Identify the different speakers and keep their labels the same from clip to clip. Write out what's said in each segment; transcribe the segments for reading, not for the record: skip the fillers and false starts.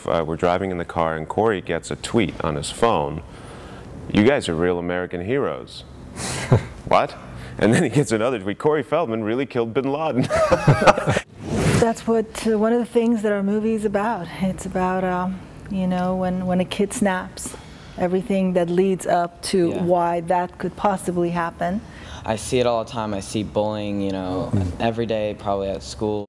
Speaker 1: we're driving in the car and Corey gets a tweet on his phone. You guys are real American heroes. What? And then he gets another tweet. Corey Feldman really killed bin Laden.
Speaker 2: That's what one of the things that our movie is about. It's about, you know, when a kid snaps, everything that leads up to why that could possibly happen.
Speaker 3: I see it all the time. I see bullying, you know, every day, probably at school.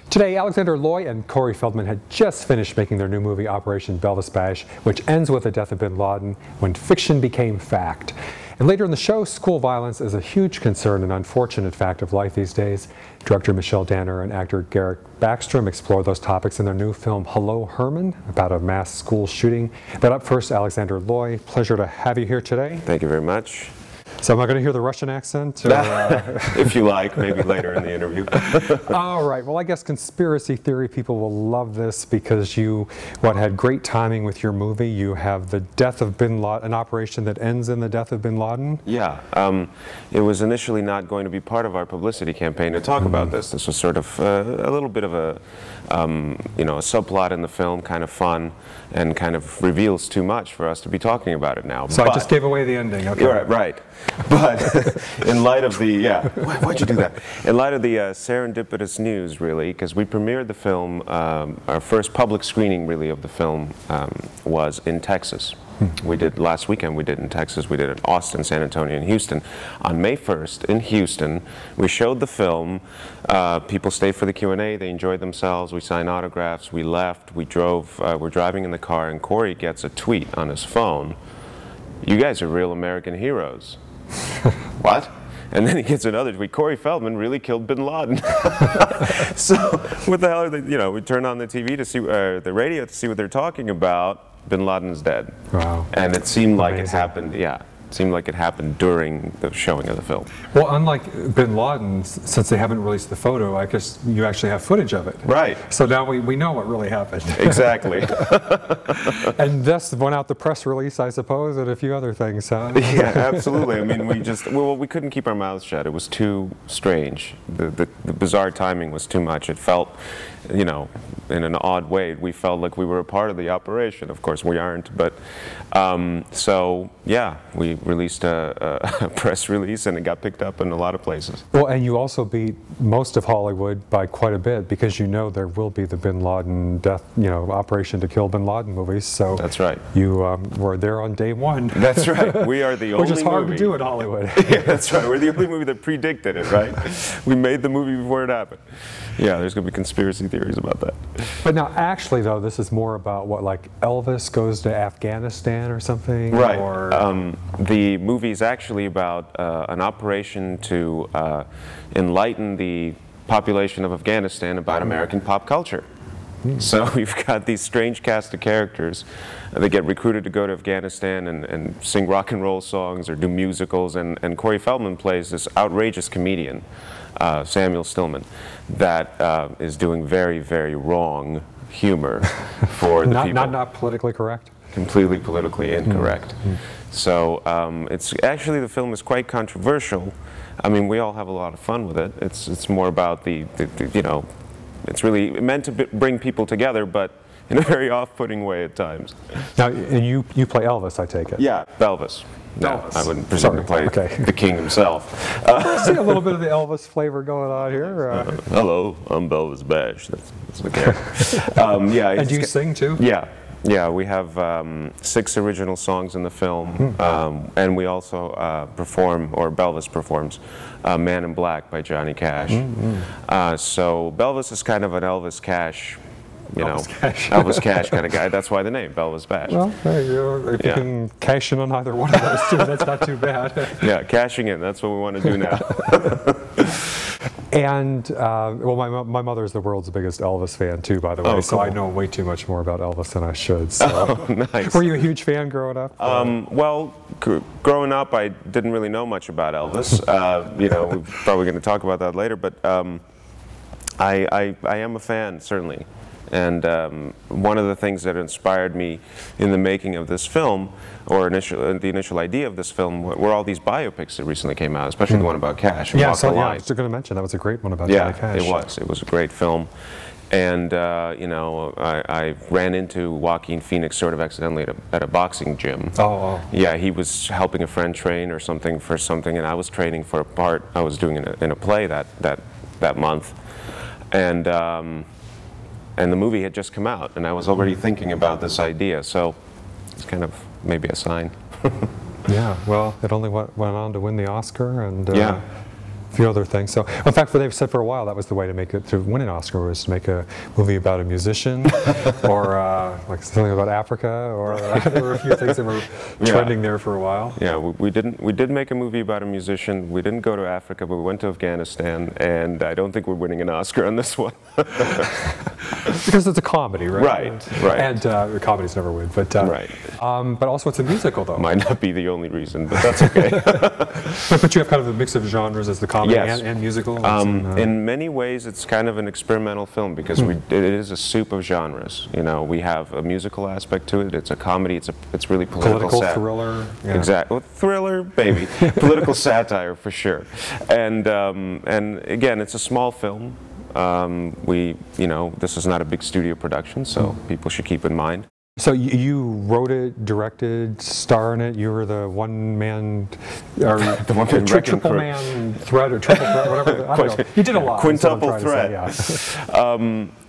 Speaker 4: Today, Alexander Loy and Corey Feldman had just finished making their new movie, Operation Belvis Bash, which ends with the death of bin Laden when fiction became fact. And later in the show, school violence is a huge concern and unfortunate fact of life these days. Director Michelle Danner and actor Garrett Backstrom explore those topics in their new film, Hello, Herman, about a mass school shooting. But up first, Alexander Loy, pleasure to have you here today.
Speaker 1: Thank you very much.
Speaker 4: So am I going to hear the Russian accent? Or,
Speaker 1: if you like, maybe later in the interview.
Speaker 4: All right. Well, I guess conspiracy theory people will love this because you, had great timing with your movie. You have the death of bin Laden, an operation that ends in the death of bin Laden.
Speaker 1: Yeah. It was initially not going to be part of our publicity campaign to talk about this. This was sort of a little bit of a, you know, a subplot in the film, kind of fun, and kind of reveals too much for us to be talking about it now.
Speaker 4: So I just gave away the ending. Okay.
Speaker 1: Right. But in light of the, why'd you do that? In light of the serendipitous news, really, because we premiered the film, our first public screening, really, of the film was in Texas. We did, last weekend we did in Texas, we did in Austin, San Antonio, and Houston. On May 1st in Houston, we showed the film. People stayed for the Q&A, they enjoyed themselves, we signed autographs, we left, we drove, we're driving in the car, and Corey gets a tweet on his phone. You guys are real American heroes. What? And then he gets another tweet. Corey Feldman really killed bin Laden. So what the hell are they, you know, we turn on the TV to see, the radio to see what they're talking about. Bin Laden's dead. Wow. And it seemed like it happened, it seemed like it happened during the showing of the film.
Speaker 4: Well, unlike bin Laden, since they haven't released the photo, I guess you actually have footage of it.
Speaker 1: Right.
Speaker 4: So now we know what really happened.
Speaker 1: Exactly.
Speaker 4: And this went out the press release, I suppose, and a few other things, huh?
Speaker 1: Yeah, absolutely. I mean, we couldn't keep our mouths shut. It was too strange. The bizarre timing was too much. It felt, you know, in an odd way, we felt like we were a part of the operation. Of course, we aren't. But so, yeah, we released a press release, and it got picked up in a lot of places.
Speaker 4: Well, and you also beat most of Hollywood by quite a bit because you know there will be the bin Laden death, you know, Operation to Kill bin Laden movies. So
Speaker 1: that's right.
Speaker 4: You were there on day one.
Speaker 1: That's right. We are the only movie.
Speaker 4: Which is hard to do in Hollywood.
Speaker 1: Yeah, that's right. We're the only movie that predicted it, right? We made the movie before it happened. Yeah, there's going to be conspiracy theories about that.
Speaker 4: But now, actually, though, this is more about what, like Elvis goes to Afghanistan or something?
Speaker 1: Right.
Speaker 4: Or
Speaker 1: the movie is actually about an operation to enlighten the population of Afghanistan about American pop culture. So we've got these strange cast of characters that get recruited to go to Afghanistan and sing rock and roll songs or do musicals, and Corey Feldman plays this outrageous comedian, Samuel Stillman, that is doing very, very wrong humor for the people.
Speaker 4: Not politically correct?
Speaker 1: Completely politically incorrect. So it's actually, the film is quite controversial. I mean, we all have a lot of fun with it. It's more about the you know, it's really meant to bring people together, but in a very off-putting way at times.
Speaker 4: Now, and you play Elvis, I take it?
Speaker 1: Yeah, Belvis. No, I wouldn't presume to play the king himself.
Speaker 4: I see a little bit of the Elvis flavor going on here.
Speaker 1: Hello, I'm Belvis Bash. That's the character. Yeah.
Speaker 4: And do you sing too?
Speaker 1: Yeah. Yeah, we have 6 original songs in the film, and we also perform, or Belvis performs, Man in Black by Johnny Cash. So Belvis is kind of an Elvis Cash, you know, Elvis Cash kind of guy. That's why the name, Belvis Bash.
Speaker 4: Well, there you go. If you can cash in on either one of those two, that's not too bad.
Speaker 1: Yeah, cashing in, that's what we want to do now.
Speaker 4: And, well, my mother's the world's biggest Elvis fan, too, by the way, so I know way too much more about Elvis than I should. So.
Speaker 1: Oh, nice.
Speaker 4: Were you a huge fan growing up?
Speaker 1: Well, growing up, I didn't really know much about Elvis. You know, we're probably going to talk about that later, but I am a fan, certainly. And one of the things that inspired me in the making of this film, or the initial idea of this film, were all these biopics that recently came out, especially the one about Cash.
Speaker 4: Yeah, so I was going to mention that was a great one about Johnny Cash.
Speaker 1: Yeah, it was. It was a great film. And, you know, I ran into Joaquin Phoenix sort of accidentally at a boxing gym.
Speaker 4: Oh.
Speaker 1: Yeah, he was helping a friend train or something for something, and I was training for a part I was doing in a play that month. And the movie had just come out, and I was already thinking about this idea, so it's kind of maybe a sign.
Speaker 4: Yeah, well, it only went on to win the Oscar, and
Speaker 1: yeah.
Speaker 4: a few other things. So, in fact, they've said for a while that was the way to win an Oscar, was to make a movie about a musician, or like something about Africa, or there were a few things that were trending there for a while.
Speaker 1: Yeah, we did make a movie about a musician. We didn't go to Africa, but we went to Afghanistan, and I don't think we're winning an Oscar on this one.
Speaker 4: Because it's a comedy, right?
Speaker 1: Right.
Speaker 4: And comedies never win, but
Speaker 1: right.
Speaker 4: But also it's a musical, though.
Speaker 1: Might not be the only reason, but that's okay.
Speaker 4: But you have kind of a mix of genres as the comedy and musical.
Speaker 1: In many ways, it's kind of an experimental film because it is a soup of genres. You know, we have a musical aspect to it. It's a comedy. It's really political
Speaker 4: thriller. Yeah.
Speaker 1: Exactly, well, thriller, baby. Political satire for sure. And again, it's a small film. You know, this is not a big studio production, so people should keep in mind.
Speaker 4: So you wrote it, directed, star in it. You were the one-man, or the triple-man threat, or triple threat, whatever. I don't know. You did a lot.
Speaker 1: Quintuple threat. Yeah.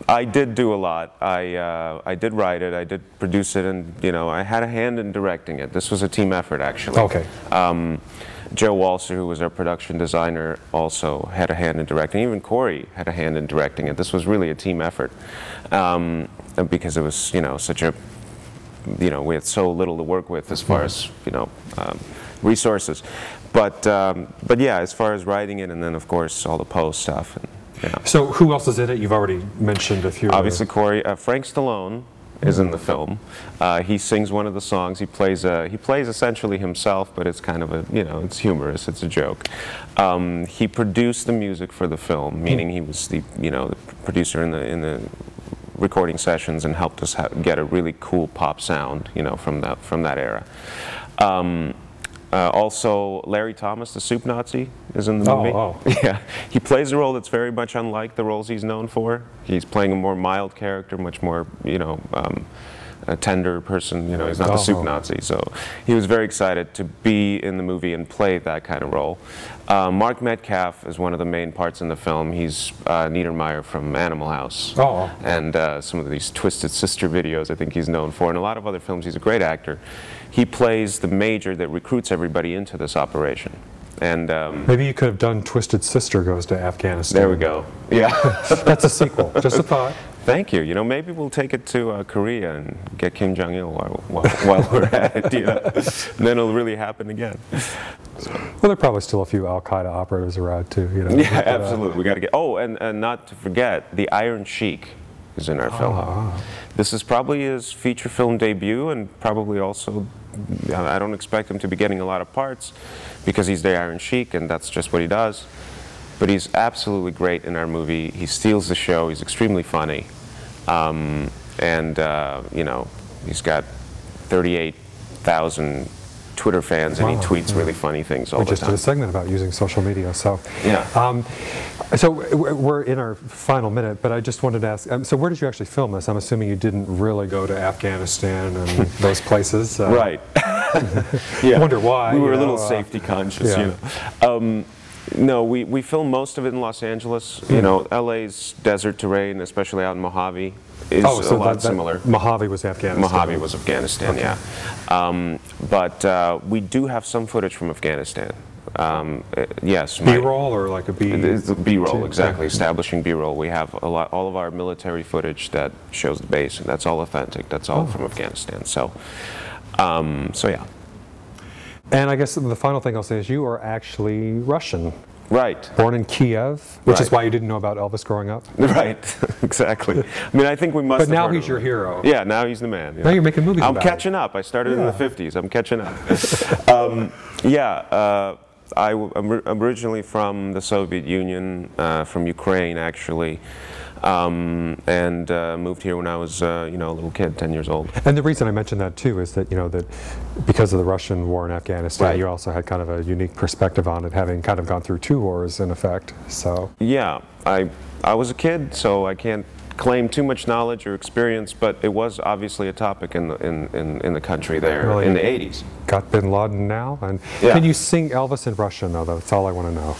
Speaker 1: I did do a lot. I did write it. I did produce it, and you know, I had a hand in directing it. This was a team effort, actually.
Speaker 4: Okay.
Speaker 1: Joe Walser, who was our production designer, also had a hand in directing. Even Corey had a hand in directing it. This was really a team effort because it was, you know, such a, you know, we had so little to work with as far as, you know, resources. But yeah, as far as writing it, and then of course all the post stuff. And, yeah.
Speaker 4: So who else is in it? You've already mentioned a few.
Speaker 1: Obviously, Corey. Frank Stallone is in the film. He sings one of the songs. He plays essentially himself, but it's kind of a, you know, it's humorous. It's a joke. He produced the music for the film, meaning he was the, you know, the producer in the recording sessions and helped us get a really cool pop sound, you know, from that era. Also, Larry Thomas, the Soup Nazi, is in the movie.
Speaker 4: Oh.
Speaker 1: Yeah, he plays a role that's very much unlike the roles he's known for. He's playing a more mild character, much more, you know, a tender person. You know, he's not the Soup Nazi. So he was very excited to be in the movie and play that kind of role. Mark Metcalf is one of the main parts in the film. He's Niedermeyer from Animal House.
Speaker 4: Oh.
Speaker 1: And some of these Twisted Sister videos I think he's known for, and a lot of other films. He's a great actor. He plays the major that recruits everybody into this operation. And
Speaker 4: maybe you could have done Twisted Sister Goes to Afghanistan.
Speaker 1: There we go. Yeah.
Speaker 4: That's a sequel. Just a thought.
Speaker 1: Thank you. You know, maybe we'll take it to Korea and get Kim Jong-il while we're at it. You know? And then it'll really happen again.
Speaker 4: Well, there are probably still a few Al-Qaeda operatives around too. You know.
Speaker 1: Yeah, absolutely. We got to get. Oh, and not to forget, the Iron Sheik is in our film. This is probably his feature film debut, and probably also, I don't expect him to be getting a lot of parts because he's the Iron Sheik, and that's just what he does. But he's absolutely great in our movie. He steals the show. He's extremely funny. You know, he's got 38,000 Twitter fans, and he tweets really funny things all the time.
Speaker 4: We just did a segment about using social media, so.
Speaker 1: Yeah.
Speaker 4: So we're in our final minute, but I just wanted to ask, so where did you actually film this? I'm assuming you didn't really go to Afghanistan and those places.
Speaker 1: Right.
Speaker 4: Yeah. I wonder why.
Speaker 1: We were a little safety conscious, you know. No, we filmed most of it in Los Angeles. You know, LA's desert terrain, especially out in Mojave, is a lot similar.
Speaker 4: Mojave was Afghanistan.
Speaker 1: Mojave was Afghanistan, yeah. But we do have some footage from Afghanistan. Yes.
Speaker 4: B-roll or like a B?
Speaker 1: It's B-roll, exactly. Establishing B-roll. We have all of our military footage that shows the base, and that's all authentic. That's all from Afghanistan. So yeah.
Speaker 4: And I guess the final thing I'll say is you are actually Russian.
Speaker 1: Right.
Speaker 4: Born in Kiev, which is why you didn't know about Elvis growing up.
Speaker 1: Right, exactly. I mean, I think we must have.
Speaker 4: But now he's your hero.
Speaker 1: Yeah, now he's the man. Yeah.
Speaker 4: Now you're making movies about
Speaker 1: I'm catching up. I started in the 50s. I'm catching up. I'm originally from the Soviet Union, from Ukraine actually, and moved here when I was, a little kid, 10 years old.
Speaker 4: And the reason I mention that too is that, that because of the Russian war in Afghanistan,
Speaker 1: right.
Speaker 4: You also had kind of a unique perspective on it, having kind of gone through 2 wars in effect. So
Speaker 1: yeah, I was a kid, so I can't claim too much knowledge or experience, but it was obviously a topic in the country there
Speaker 4: really
Speaker 1: in the 80s.
Speaker 4: Got Bin Laden now, and
Speaker 1: yeah.
Speaker 4: Can you sing Elvis in Russian? Though that's all I want to know.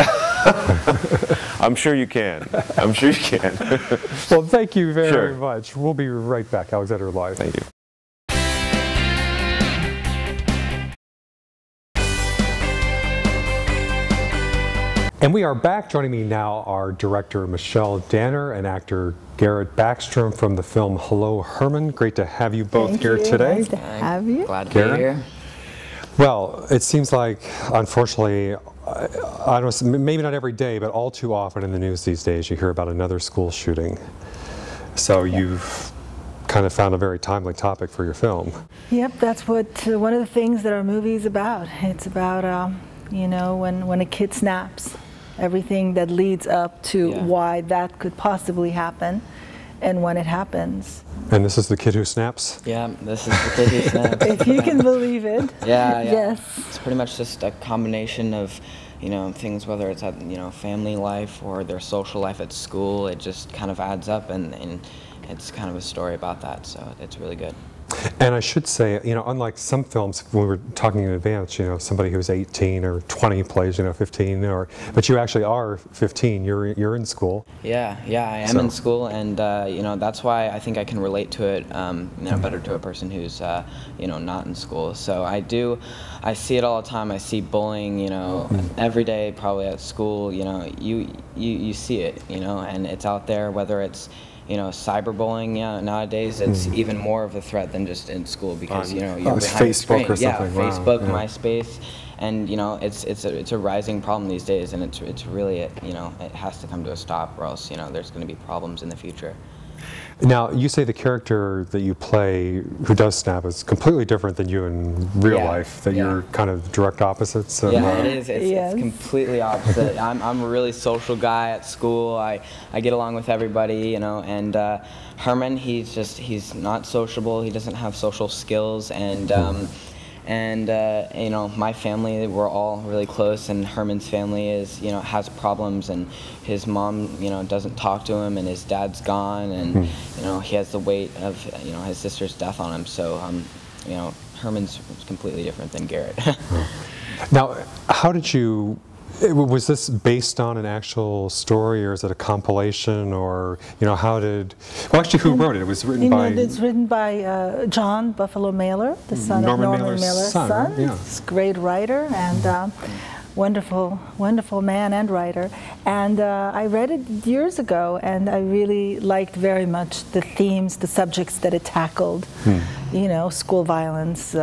Speaker 1: I'm sure you can. I'm sure you can.
Speaker 4: Well, thank you very
Speaker 1: sure.
Speaker 4: much. We'll be right back. Alexander Loy.
Speaker 1: Thank you.
Speaker 4: And we are back. Joining me now are director Michelle Danner and actor Garrett Backstrom from the film Hello, Herman. Great to have you both
Speaker 2: Thank
Speaker 4: here
Speaker 2: you.
Speaker 4: today.
Speaker 2: Nice to have you.
Speaker 3: Glad to
Speaker 4: Garrett?
Speaker 3: be here.
Speaker 4: Well, it seems like, unfortunately, I don't know, maybe not every day, but all too often in the news these days, you hear about another school shooting. So you've kind of found a very timely topic for your film.
Speaker 2: Yep, that's what one of the things that our movie is about. It's about, when a kid snaps, everything that leads up to why that could possibly happen, and when it happens.
Speaker 4: And this is the kid who snaps?
Speaker 3: Yeah, this is the kid who snaps.
Speaker 2: If you can believe it.
Speaker 3: Yeah.
Speaker 2: Yes.
Speaker 3: It's pretty much just a combination of, things, whether it's at, family life or their social life at school. It just kind of adds up, and it's kind of a story about that, so it's really good.
Speaker 4: And I should say, unlike some films, when we were talking in advance, somebody who's 18 or 20 plays, 15, but you actually are 15. You're in school.
Speaker 3: Yeah, I am in school, and that's why I think I can relate to it, better to a person who's, not in school. So I see it all the time. I see bullying, every day, probably at school. You see it, and it's out there, whether it's cyberbullying, nowadays it's even more of a threat than just in school, because you're behind
Speaker 4: Facebook or something.
Speaker 3: Yeah, Facebook, MySpace, and it's a rising problem these days, and it's really it has to come to a stop, or else there's going to be problems in the future.
Speaker 4: Now, you say the character that you play who does snap is completely different than you in real life, that you're kind of direct opposites. Of,
Speaker 3: yeah, it is. It's completely opposite. I'm a really social guy at school. I get along with everybody, and Herman, he's not sociable. He doesn't have social skills, and my family, we're all really close, and Herman's family is, has problems, and his mom, doesn't talk to him, and his dad's gone, and, he has the weight of, his sister's death on him. So, Herman's completely different than Garrett.
Speaker 4: Now, how did you, was this based on an actual story, or is it a compilation, or, how did, well, actually, who wrote it? It was written by...
Speaker 2: It's written by John Buffalo Mailer, the son of Norman Mailer's son.
Speaker 4: Yeah.
Speaker 2: He's a great writer, and wonderful man and writer. And I read it years ago, and I really liked very much the themes, the subjects that it tackled. School violence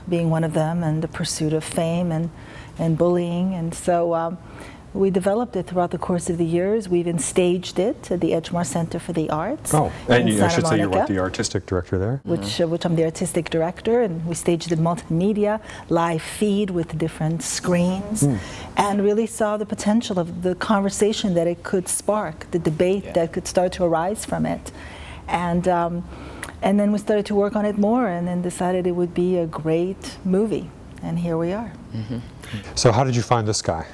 Speaker 2: being one of them, and the pursuit of fame, and bullying. And so we developed it throughout the course of the years. We even staged it at the Edgemar Center for the Arts.
Speaker 4: Oh, and I should
Speaker 2: Monica,
Speaker 4: say you're the artistic director there?
Speaker 2: Which I'm the artistic director, and we staged it multimedia, live feed with different screens, and really saw the potential of the conversation that it could spark, the debate that could start to arise from it. And then we started to work on it more, and then decided it would be a great movie. And here we are.
Speaker 4: So how did you find this guy?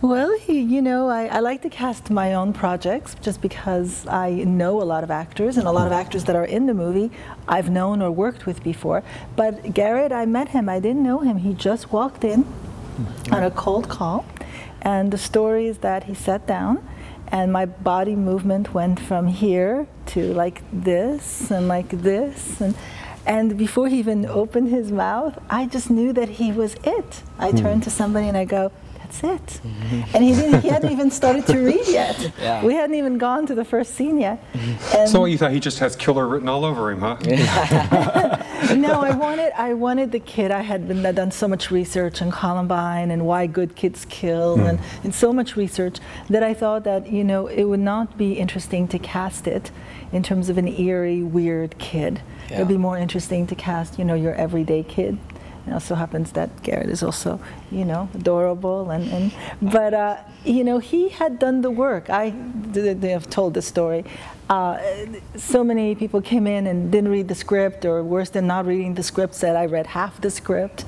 Speaker 2: Well, I like to cast my own projects, just because I know a lot of actors, and a lot of actors that are in the movie I've known or worked with before. But Garrett, I met him. I didn't know him. He just walked in on a cold call, and the story is that he sat down, and my body movement went from here to like this and like this, and before he even opened his mouth, I just knew that he was it. I turned to somebody and I go, that's it. And he hadn't even started to read yet. We hadn't even gone to the first scene yet.
Speaker 4: So you thought he just has killer written all over him, huh?
Speaker 2: No, I wanted the kid. I had done so much research on Columbine and why good kids kill, and so much research, that I thought that it would not be interesting to cast it in terms of an eerie, weird kid. It would be more interesting to cast your everyday kid It also happens that Garrett is also, you know, adorable, but you know, he had done the work. They have told the story. So many people came in and didn't read the script, or worse than not reading the script, said I read half the script.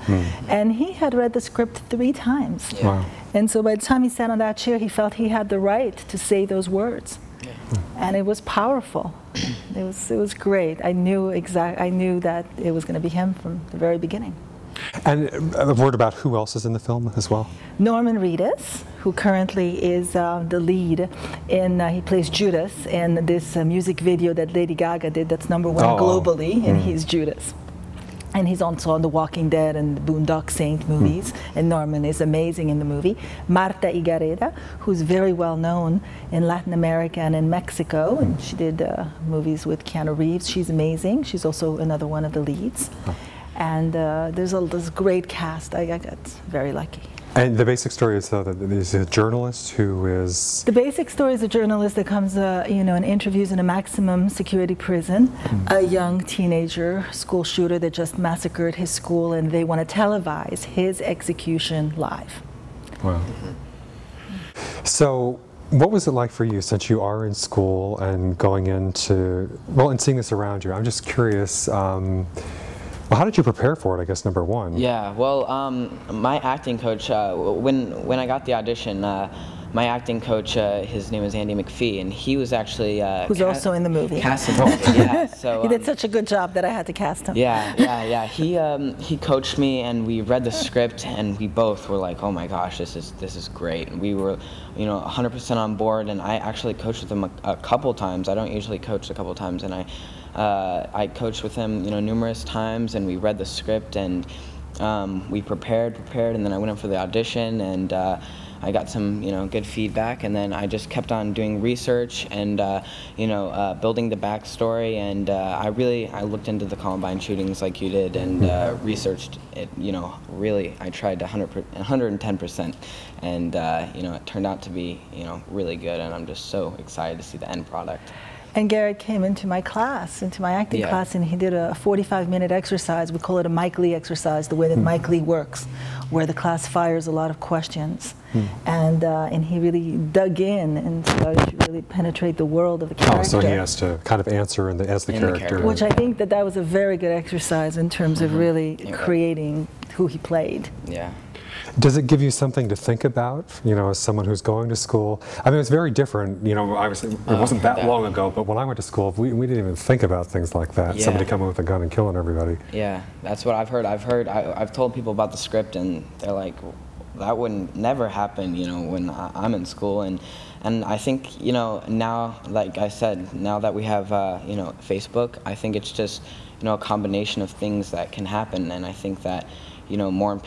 Speaker 2: And he had read the script 3 times.
Speaker 4: Yeah. Wow.
Speaker 2: And so by the time he sat on that chair, he felt he had the right to say those words. Yeah. And it was powerful. It was great. I knew that it was going to be him from the very beginning.
Speaker 4: And a word about who else is in the film as well?
Speaker 2: Norman Reedus, who currently is the lead in, he plays Judas in this music video that Lady Gaga did that's #1 globally, and he's Judas. And he's also on The Walking Dead and the Boondock Saint movies, and Norman is amazing in the movie. Marta Higareda, who's very well known in Latin America and in Mexico, and she did movies with Keanu Reeves. She's amazing. She's also another one of the leads. And there's this great cast. I got very lucky.
Speaker 4: And the basic story is that there's a journalist who is...
Speaker 2: The basic story is a journalist that comes, you know, and interviews in a maximum security prison a young teenager school shooter that just massacred his school, and they want to televise his execution live.
Speaker 4: Wow. So, what was it like for you, since you are in school and going into, well, and seeing this around you? I'm just curious. Well, how did you prepare for it, I guess, #1?
Speaker 3: Yeah, well, my acting coach, when I got the audition, my acting coach, his name is Andy McPhee, and he was actually...
Speaker 2: who's also in the movie.
Speaker 3: Casted in the movie, yeah. So,
Speaker 2: he did such a good job that I had to cast him.
Speaker 3: Yeah. He coached me, and we read the script, and we both were like, oh my gosh, this is great. And we were, you know, 100% on board, and I actually coached with him a couple times. I don't usually coach a couple times, and I coached with him, you know, numerous times, and we read the script, and we prepared, and then I went in for the audition, and I got some, you know, good feedback, and then I just kept on doing research and, you know, building the backstory, and I looked into the Columbine shootings like you did, and researched it, you know, really, I tried 110%, and, you know, it turned out to be, you know, really good, and I'm just so excited to see the end product.
Speaker 2: And Garrett came into my class, into my acting class, and he did a 45-minute exercise. We call it a Mike Lee exercise, the way that Mike Lee works, where the class fires a lot of questions. And he really dug in and started to really penetrate the world of the character.
Speaker 4: Oh, so he has to kind of answer as the character.
Speaker 2: Which I think that was a very good exercise in terms of really creating who he played.
Speaker 3: Yeah.
Speaker 4: Does it give you something to think about, you know, as someone who's going to school? I mean, it's very different, you know, obviously it wasn't that long ago, but when I went to school, we didn't even think about things like that. Yeah. Somebody coming with a gun and killing everybody.
Speaker 3: Yeah, that's what I've heard. I've told people about the script, and they're like, that wouldn't never happen, you know, when I'm in school. And I think, you know, now, like I said, now that we have, you know, Facebook, I think it's just, you know, a combination of things that can happen, and I think that, you know, more and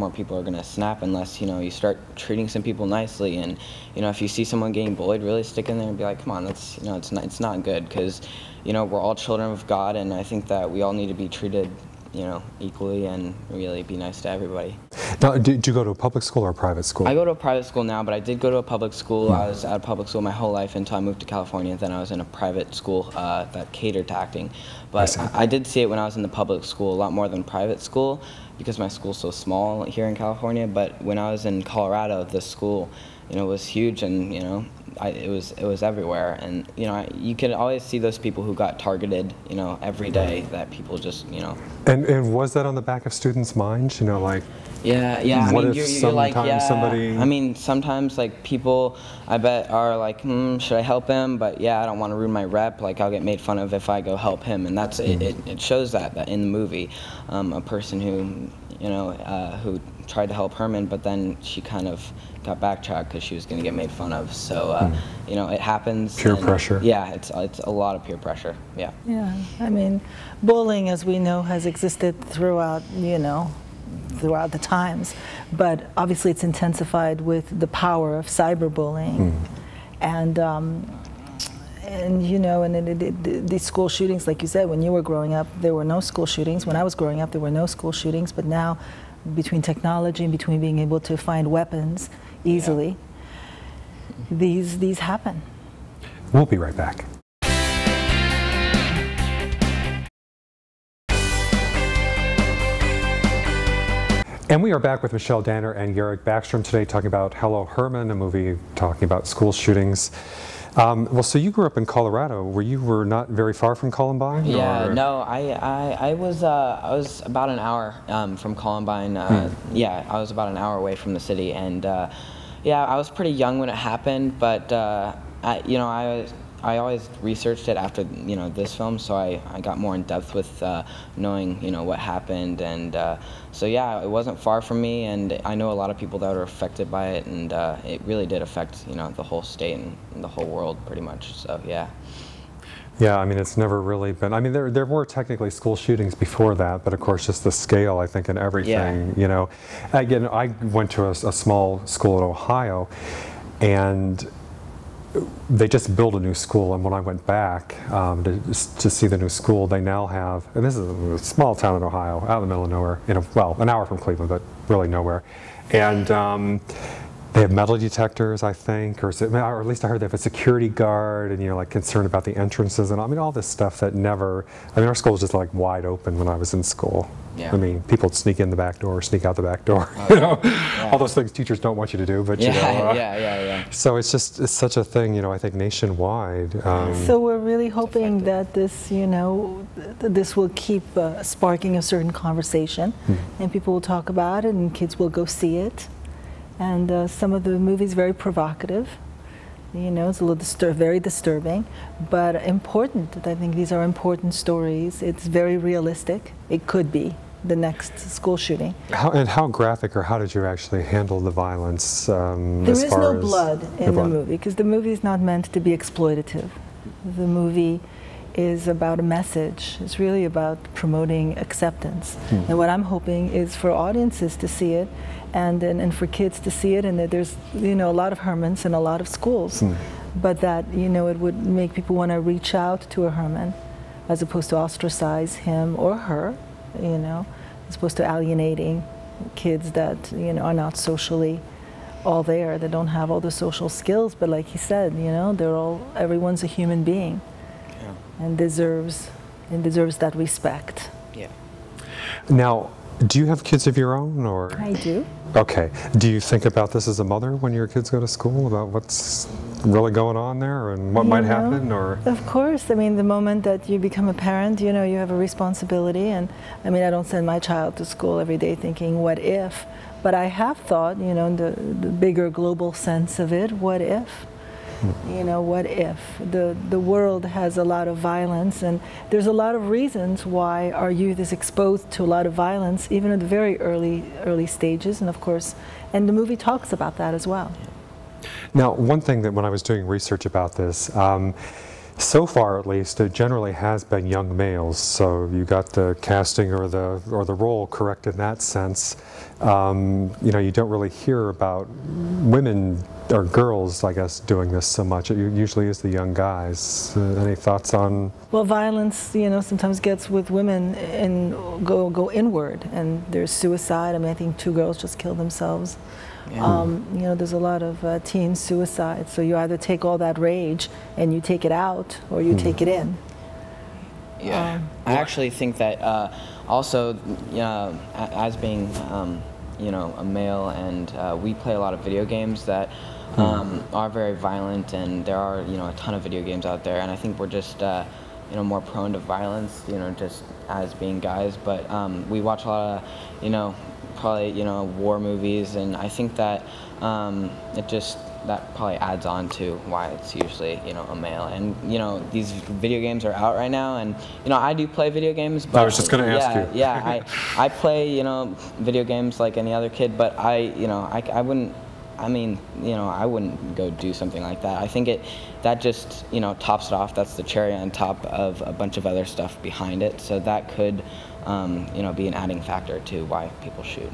Speaker 3: more people are going to snap unless, you know, you start treating some people nicely. And, you know, if you see someone getting bullied, really stick in there and be like, come on, that's, you know, it's not good, because, you know, we're all children of God, and I think that we all need to be treated, you know, equally and really be nice to everybody.
Speaker 4: Now, did you go to a public school or a private school?
Speaker 3: I go to a private school now, but I did go to a public school. I was at a public school my whole life until I moved to California. Then I was in a private school that catered to acting. But I did see it when I was in the public school a lot more than private school, because my school's so small here in California. But when I was in Colorado, the school, you know, was huge, and, you know, it was everywhere, and, you know, you can always see those people who got targeted, you know, every day, that people just, you know.
Speaker 4: And was that on the back of students' minds, you know, like?
Speaker 3: Yeah.
Speaker 4: What
Speaker 3: I mean,
Speaker 4: if
Speaker 3: you're like, yeah.
Speaker 4: Somebody?
Speaker 3: I mean, sometimes, like, people, I bet, are like, should I help him? But yeah, I don't want to ruin my rep. Like, I'll get made fun of if I go help him, and that's it shows that in the movie, a person who, you know, who tried to help Herman, but then she kind of got backtracked because she was going to get made fun of. So, you know, it happens.
Speaker 4: Peer pressure.
Speaker 3: Yeah, it's a lot of peer pressure. Yeah.
Speaker 2: Yeah, I mean, bullying, as we know, has existed throughout, you know, throughout the times, but obviously it's intensified with the power of cyberbullying. And you know, and these school shootings, like you said, when you were growing up, there were no school shootings. When I was growing up, there were no school shootings, but now, between technology and between being able to find weapons easily, these happen.
Speaker 4: We'll be right back. And we are back with Michelle Danner and Garrett Backstrom today talking about Hello, Herman, a movie talking about school shootings. Well, so you grew up in Colorado. You were not very far from Columbine?
Speaker 3: Yeah, no, I was about an hour from Columbine. Yeah, I was about an hour away from the city, and yeah, I was pretty young when it happened, but I always researched it after this film, so I got more in depth with knowing what happened, and so yeah, it wasn't far from me, and I know a lot of people that were affected by it, and it really did affect the whole state and the whole world pretty much. So yeah.
Speaker 4: Yeah, I mean, it's never really been. I mean, there were technically school shootings before that, but of course, just the scale, I think, and everything.
Speaker 3: Yeah.
Speaker 4: Again, I went to a small school in Ohio, and they just built a new school, and when I went back to see the new school, they now have, and this is a small town in Ohio, out in the middle of nowhere, well, an hour from Cleveland, but really nowhere, and they have metal detectors, I think, or at least I heard they have a security guard, and like concerned about the entrances, and I mean all this stuff that never. I mean, our school was just like wide open when I was in school. Yeah. I mean, people would sneak in the back door, sneak out the back door. Yeah. All those things teachers don't want you to do, but
Speaker 3: yeah.
Speaker 4: So it's such a thing, I think nationwide.
Speaker 2: So we're really hoping that this, this will keep sparking a certain conversation, and people will talk about it, and kids will go see it. And some of the movies very provocative. It's a little very disturbing, but important. I think these are important stories. It's very realistic. It could be the next school shooting.
Speaker 4: How graphic, or how did you actually handle the violence?
Speaker 2: There is no blood in the movie, because the movie is not meant to be exploitative. The movie is about a message. It's really about promoting acceptance. And what I'm hoping is for audiences to see it, and for kids to see it, and that there's a lot of Hermans in a lot of schools, but that it would make people want to reach out to a Herman, as opposed to ostracize him or her, as opposed to alienating kids that are not socially all there, that don't have all the social skills. But like he said, everyone's a human being, and deserves that respect.
Speaker 3: Yeah.
Speaker 4: Now, do you have kids of your own, or?
Speaker 2: I do.
Speaker 4: Okay. Do you think about this as a mother when your kids go to school, about what's really going on there and what might happen, or?
Speaker 2: Of course. I mean, the moment that you become a parent, you have a responsibility, and I mean, I don't send my child to school every day thinking, what if? But I have thought, in the bigger global sense of it, what if? What if? The world has a lot of violence, and there's a lot of reasons why our youth is exposed to a lot of violence, even at the very early stages, and of course, and the movie talks about that as well.
Speaker 4: Now, one thing that when I was doing research about this, so far at least, it generally has been young males, so you got the casting or the role correct in that sense. You don't really hear about women or girls, I guess, doing this so much. It usually is the young guys. Any thoughts on? Well,
Speaker 2: violence, sometimes gets with women and go inward, and there's suicide. I mean, I think 2 girls just killed themselves. Yeah. There's a lot of teen suicide. So you either take all that rage and you take it out, or you take it in.
Speaker 3: Yeah, I actually think that also, as being a male, and we play a lot of video games that are very violent, and there are a ton of video games out there, and I think we're just more prone to violence, just as being guys. But we watch a lot of probably war movies, and I think that that probably adds on to why it's usually a male. And these video games are out right now, and I do play video games. But
Speaker 4: I was just going to ask you.
Speaker 3: Yeah, I play video games like any other kid, but I wouldn't. I mean, I wouldn't go do something like that. I think that just tops it off. That's the cherry on top of a bunch of other stuff behind it. So that could be an adding factor to why people shoot.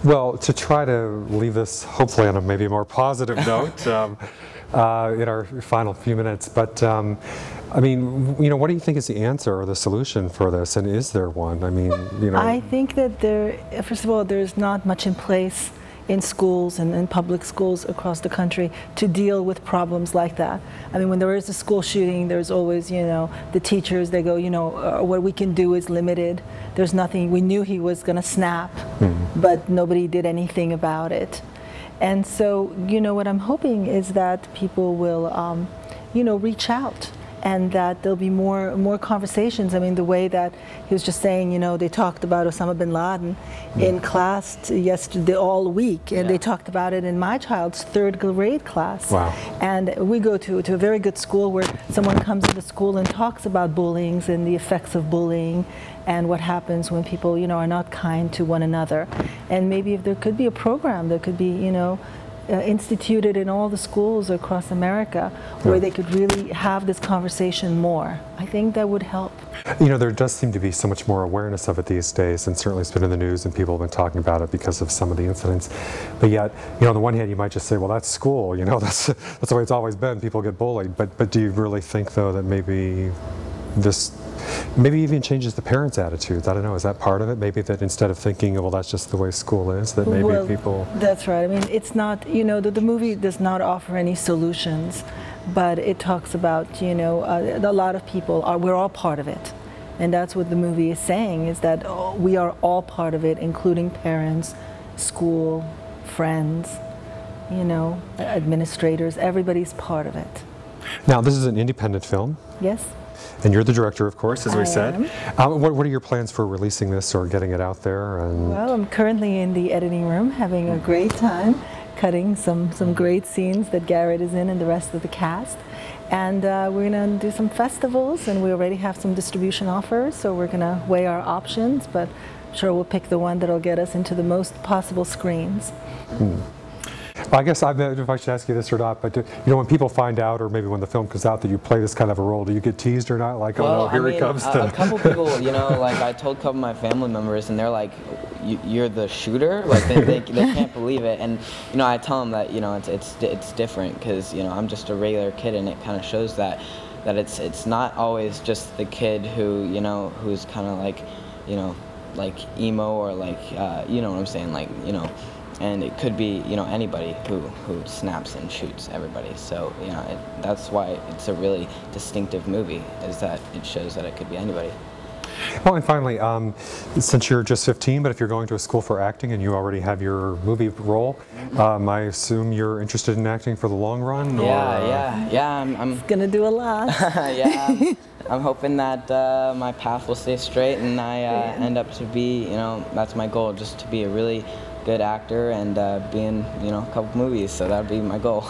Speaker 4: Well, to try to leave this hopefully on a maybe more positive note in our final few minutes, but I mean, what do you think is the answer or the solution for this, and is there one? I mean,
Speaker 2: I think that first of all, there's not much in place in schools and in public schools across the country to deal with problems like that. I mean, when there is a school shooting, there's always, you know, the teachers, they go, you know, what we can do is limited. There's nothing, we knew he was going to snap, but nobody did anything about it. And so, you know, what I'm hoping is that people will, you know, reach out, and that there'll be more conversations. I mean, the way that he was just saying, you know, they talked about Osama bin Laden in class yesterday all week, and they talked about it in my child's 3rd grade class.
Speaker 4: Wow.
Speaker 2: And we go to a very good school where someone comes into school and talks about bullying and the effects of bullying and what happens when people, you know, are not kind to one another. And maybe if there could be a program that could be, you know, instituted in all the schools across America where they could really have this conversation more. I think that would help.
Speaker 4: You know, there does seem to be so much more awareness of it these days, and certainly it's been in the news and people have been talking about it because of some of the incidents. But yet, you know, on the one hand you might just say, well, that's school, you know, that's the way it's always been, people get bullied. But do you really think, though, that maybe this maybe even changes the parents' attitudes? I don't know, is that part of it? Maybe that instead of thinking, well, that's just the way school is, that maybe people...
Speaker 2: That's right. I mean, it's not, you know, the movie does not offer any solutions, but it talks about, you know, a lot of people we're all part of it. And that's what the movie is saying, is that we are all part of it, including parents, school, friends, you know, administrators, everybody's part of it.
Speaker 4: Now, this is an independent film.
Speaker 2: Yes.
Speaker 4: And you're the director, of course, as we said.
Speaker 2: What
Speaker 4: are your plans for releasing this or getting it out there?
Speaker 2: Well, I'm currently in the editing room having a great time, cutting some great scenes that Garrett is in and the rest of the cast. And we're going to do some festivals, and we already have some distribution offers, so we're going to weigh our options, but I'm sure we'll pick the one that'll get us into the most possible screens.
Speaker 4: Well, I guess I don't know if I should ask you this or not, but you know, when people find out, or maybe when the film comes out, that you play this kind of a role, do you get teased or not? Like,
Speaker 3: well,
Speaker 4: oh no, here he comes.
Speaker 3: A couple people, you know, like I told a couple of my family members, and they're like, "You're the shooter?" Like they can't believe it. And you know, I tell them that, you know, it's different, because, you know, I'm just a regular kid, and it kind of shows that it's not always just the kid who, you know, who's kind of like, you know, like emo, or like, you know what I'm saying, like, you know. And it could be, you know, anybody who snaps and shoots everybody. So, you know, that's why it's a really distinctive movie, is that it shows that it could be anybody.
Speaker 4: Well, and finally, since you're just 15, but if you're going to a school for acting and you already have your movie role, I assume you're interested in acting for the long run?
Speaker 3: Yeah. I'm
Speaker 2: gonna do a lot.
Speaker 3: Yeah. I'm hoping that my path will stay straight, and I end up to be, you know, that's my goal, just to be a really good actor and be in, you know, a couple movies. So that would be my goal.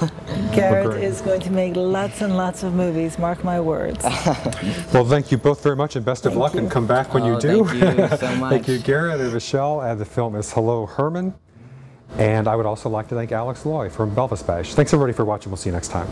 Speaker 2: Garrett is going to make lots and lots of movies, mark my words.
Speaker 4: Well, thank you both very much, and best of luck, and come back when you do.
Speaker 3: Thank you so much.
Speaker 4: Thank you, Garrett and Michelle, and the film is Hello, Herman. And I would also like to thank Alex Loy from Belvis Bash. Thanks everybody for watching. We'll see you next time.